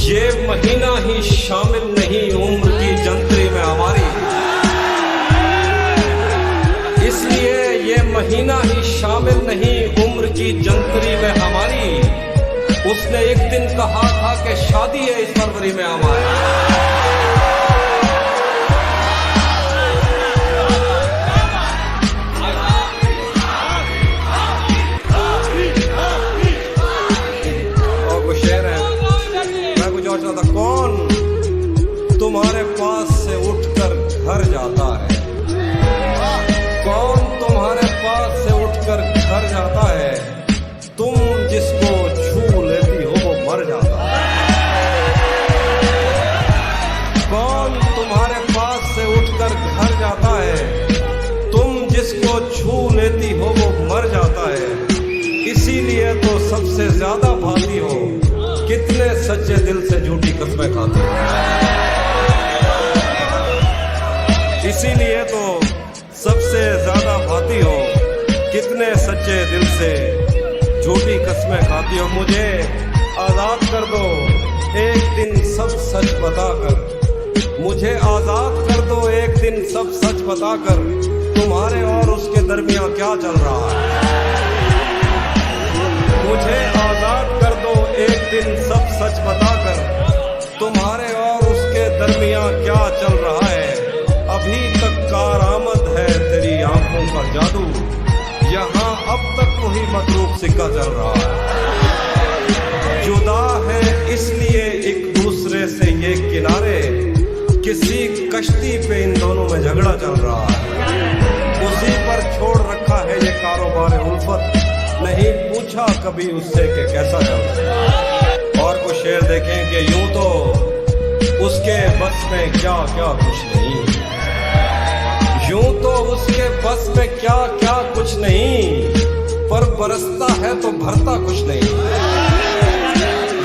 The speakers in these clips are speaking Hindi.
ये महीना ही शामिल नहीं उम्र की जंतरी में हमारी, इसलिए ये महीना ही शामिल नहीं उम्र की जंतरी में हमारी। उसने एक दिन कहा था कि शादी है इस फरवरी में हमारी। कौन तुम्हारे पास से उठकर घर जाता है, कौन तुम्हारे पास से उठकर घर जाता है, तुम जिसको छू लेती हो वो मर जाता है। कौन तुम्हारे पास से उठकर घर जाता है, तुम जिसको छू लेती हो वो मर जाता है। इसीलिए तो सबसे ज्यादा भाती हो, कितने सच्चे दिल से झूठी कस्में खाते हो। इसीलिए तो सबसे ज्यादा भाती हो, कितने सच्चे दिल से झूठी कस्में खाती हो। मुझे आजाद कर दो एक दिन सब सच बताकर, मुझे आजाद कर दो एक दिन सब सच बताकर, तुम्हारे और उसके दरमियान क्या चल रहा है। मुझे आजाद कर दो एक दिन सब सच बताकर, तुम्हारे और उसके दरमियान क्या चल रहा है। अभी तक कारआमद है तेरी आंखों का जादू, यहाँ अब तक वही मतरूक सिक्का चल रहा है। जुदा है इसलिए एक दूसरे से ये किनारे, किसी कश्ती पे इन दोनों में झगड़ा चल रहा है। उसी पर छोड़ रखा है ये कारोबार उल्फत, नहीं पूछा कभी उससे कि कैसा चल रहा है। और कुछ शेर देखें कि यूं तो उसके बस में क्या क्या कुछ नहीं, यूं तो उसके बस में क्या क्या कुछ नहीं, पर बरसता है तो भरता कुछ नहीं।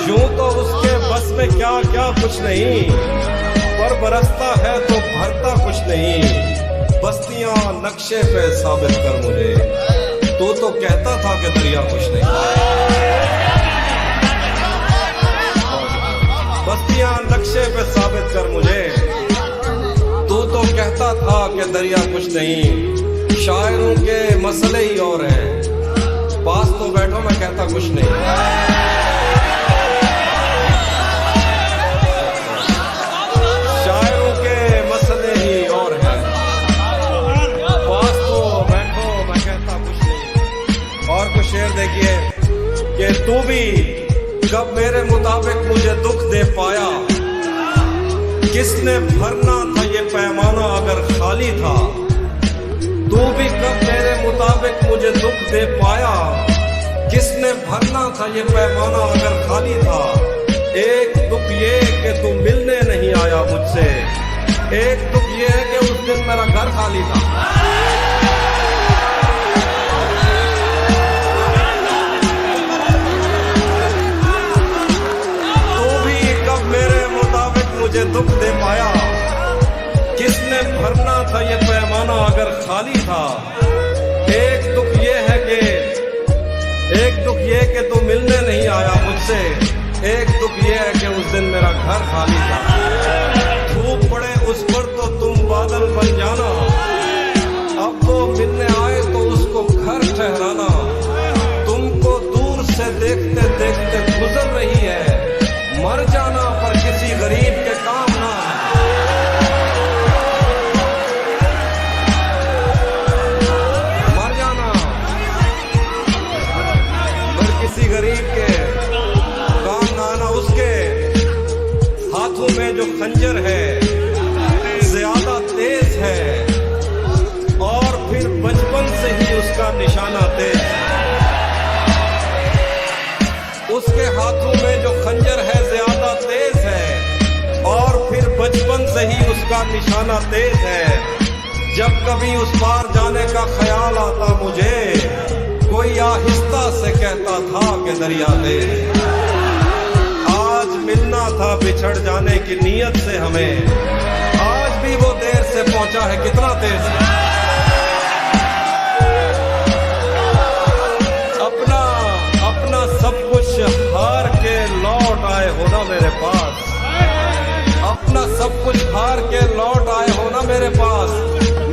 यूं तो उसके बस में क्या क्या कुछ नहीं, पर बरसता है तो भरता कुछ नहीं। बस्तियां नक्शे पे साबित कर मुझे, तो कहता था कि दरिया कुछ नहीं। बस्तियां नक्शे पे साबित कर मुझे, तो कहता था कि दरिया कुछ नहीं। शायरों के मसले ही और हैं, पास तो बैठो मैं कहता कुछ नहीं। शायरों के मसले ही और हैं, पास तो बैठो मैं कहता कुछ नहीं। और कुछ शेर देखिए कि तू भी कब मेरे मुताबिक मुझे दुख दे पाया, किसने भरना था ये पैमाना अगर खाली था। तू भी कब मेरे मुताबिक मुझे दुख दे पाया, किसने भरना था ये पैमाना अगर खाली था। एक दुख ये कि तू मिलने नहीं आया मुझसे, एक दुख ये है कि उस दिन मेरा घर खाली था। मुझे दुख दे पाया, किसने भरना था ये पैमाना अगर खाली था। एक दुख ये है कि तू मिलने नहीं आया मुझसे, एक दुख ये है कि उस दिन मेरा घर खाली था। धूप पड़े उस पर तो तुम बादल बन जाना, अब वो मिलने आए तो उसको घर ठहराना। तुमको दूर से देखते देखते गुजर रही है, मर जाना पर किसी गरीब के काम ना। मर जाना पर किसी गरीब के काम ना आना। उसके हाथों में जो खंजर है ज्यादा तेज है, और फिर बचपन से ही उसका निशाना तेज है। उसके हाथों में जो खंजर है ज्यादा तेज है, और फिर बचपन से ही उसका निशाना तेज है। जब कभी उस पार जाने का ख्याल आता मुझे, कोई आहिस्ता से कहता था कि दरिया तेज। आज मिलना था बिछड़ जाने की नीयत से हमें, आज भी वो देर से पहुंचा है कितना तेज है। अपना सब कुछ हार के लौट आए हो ना मेरे मेरे पास, अपना सब कुछ हार के लौट आए हो ना मेरे पास।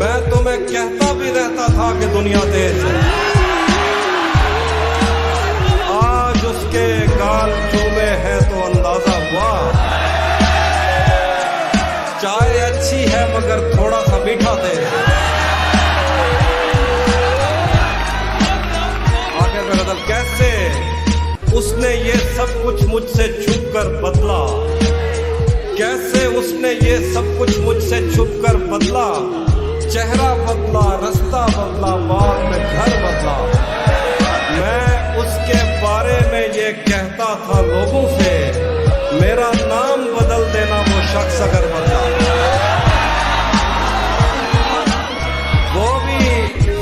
मैं तुम्हें कहता भी रहता था कि दुनिया तेज है, आज उसके गाल चूमे हैं तो अंदाजा हुआ। चाय अच्छी है मगर थोड़ा सा मीठा थे। आगे में बदल कैसे उसने ये सब कुछ मुझसे छुप कर बदला, कैसे उसने ये सब कुछ मुझसे छुप कर बदला। चेहरा बदला, रास्ता बदला, बाद में घर बदला। मैं उसके बारे में ये कहता था लोगों से, मेरा नाम बदल देना वो शख्स अगर बदला। वो भी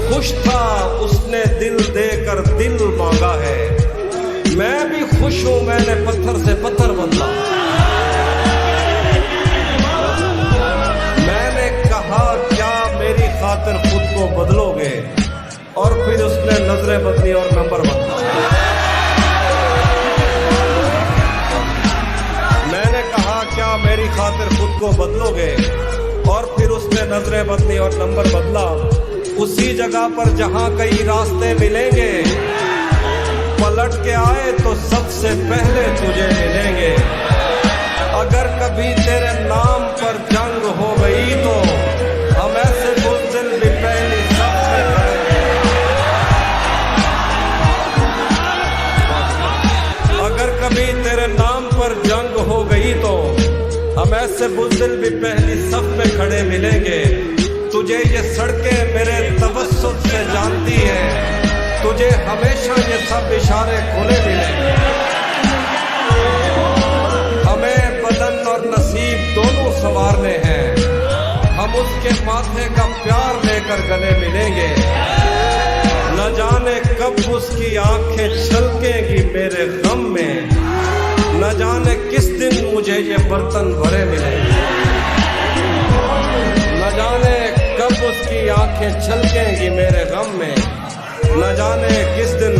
खुश था, उसने दिल देकर दिल मांगा है। मैं भी खुश हूं, मैंने पत्थर से पत्थर बदला। मैंने कहा क्या मेरी खातिर खुद को बदलोगे, और फिर उसने नजरें बदली और नंबर बदला। मैंने कहा क्या मेरी खातिर खुद को बदलोगे, और फिर उसने नजरें बदली और नंबर बदला। उसी जगह पर जहां कई रास्ते मिलेंगे, पलट के आए तो सबसे पहले तुझे मिलेंगे। अगर कभी तेरे नाम पर जंग हो गई तो हम ऐसे बुज़दिल भी पहली सब में खड़े। अगर कभी तेरे नाम पर जंग हो गई तो हम ऐसे बुज़दिल भी पहली सब में खड़े मिलेंगे। तुझे ये सड़कें मेरे तबस्सुम से जानती हैं, तुझे हमेशा ये सब इशारे खुले मिलेंगे। हमें बदन और नसीब दोनों संवारने हैं, हम उसके माथे का प्यार लेकर गले मिलेंगे। न जाने कब उसकी आंखें छलकेंगी मेरे गम में, न जाने किस दिन मुझे ये बर्तन भरे मिलेंगे। न जाने कब उसकी आंखें छलकेंगी मेरे गम में, न जाने किस दिन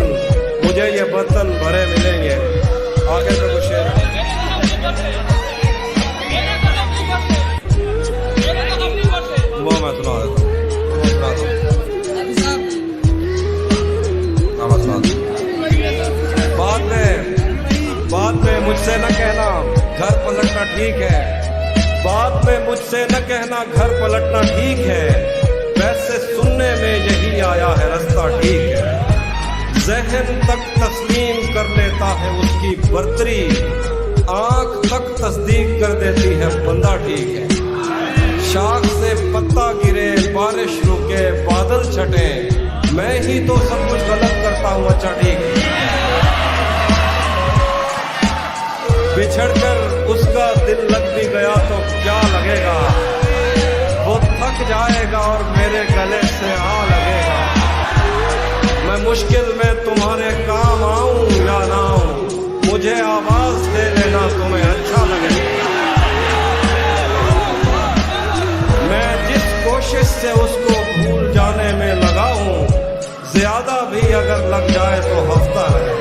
मुझे ये बर्तन भरे मिलेंगे। आगे का कुछ शेर वो मैं सुना देता हूँ। बाद में मुझसे न कहना घर पलटना ठीक है, बाद में मुझसे न कहना घर पलटना ठीक है। वैसे सुनने में यही आया है रास्ता ठीक है। ज़हन तक तस्लीम कर लेता है उसकी बर्तरी, आंख तक तस्दीक कर देती है बंदा ठीक है। शाख से पत्ता गिरे, बारिश रुके, बादल छटे, मैं ही तो सब कुछ गलत करता हूँ अच्छा ठीक है। बिछड़कर उसका दिल लग भी गया तो क्या लगेगा, वो थक जाएगा और मेरे गले से आ लगेगा। मैं मुश्किल में तुम्हारे काम आऊं या ना आऊं, मुझे आवाज दे लेना तुम्हें अच्छा लगेगा। मैं जिस कोशिश से उसको भूल जाने में लगा हूं, ज्यादा भी अगर लग जाए तो हफ्ता रहे।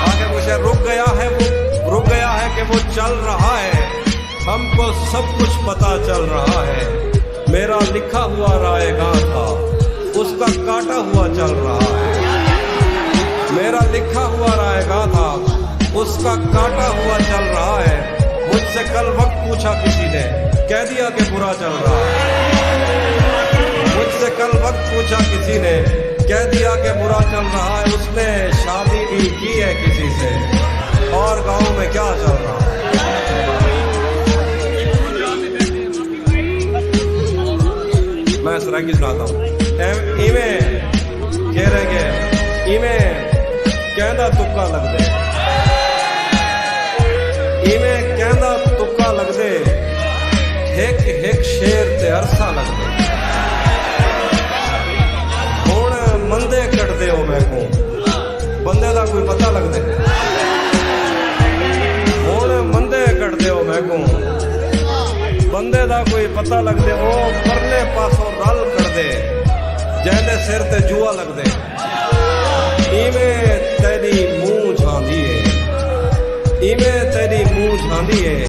आगे मुझे रुक गया है कि वो चल रहा है, हमको सब कुछ पता चल रहा है। मेरा लिखा हुआ रायगा था, उसका काटा हुआ चल रहा है। मेरा लिखा हुआ रायगा था, उसका काटा हुआ चल रहा है। मुझसे कल वक्त पूछा किसी ने, कह दिया कि बुरा चल रहा है। मुझसे कल वक्त पूछा किसी ने, कह दिया कि बुरा चल रहा है। उसने शादी भी की है किसी से, और गांव में क्या चल रहा है। मैं सराकी सुनाता हूँ। इवें कह रहे इवें कहना तुक्का लग दे, इवें कहना तुक्का लग दे, एक एक शेर ते अरसा लग दे। हुण मंदे कट दे हो मैं को, बंदे का कोई पता लग दे। हुण मंदे कट दे हो मैं को, बंदे का कोई पता लग दे। वो परले पासों रल कर दे, जैसे सिर ते जुआ लग दे। इवें तेरी मूंछ आंदी है, इवें तेरी झांदी है।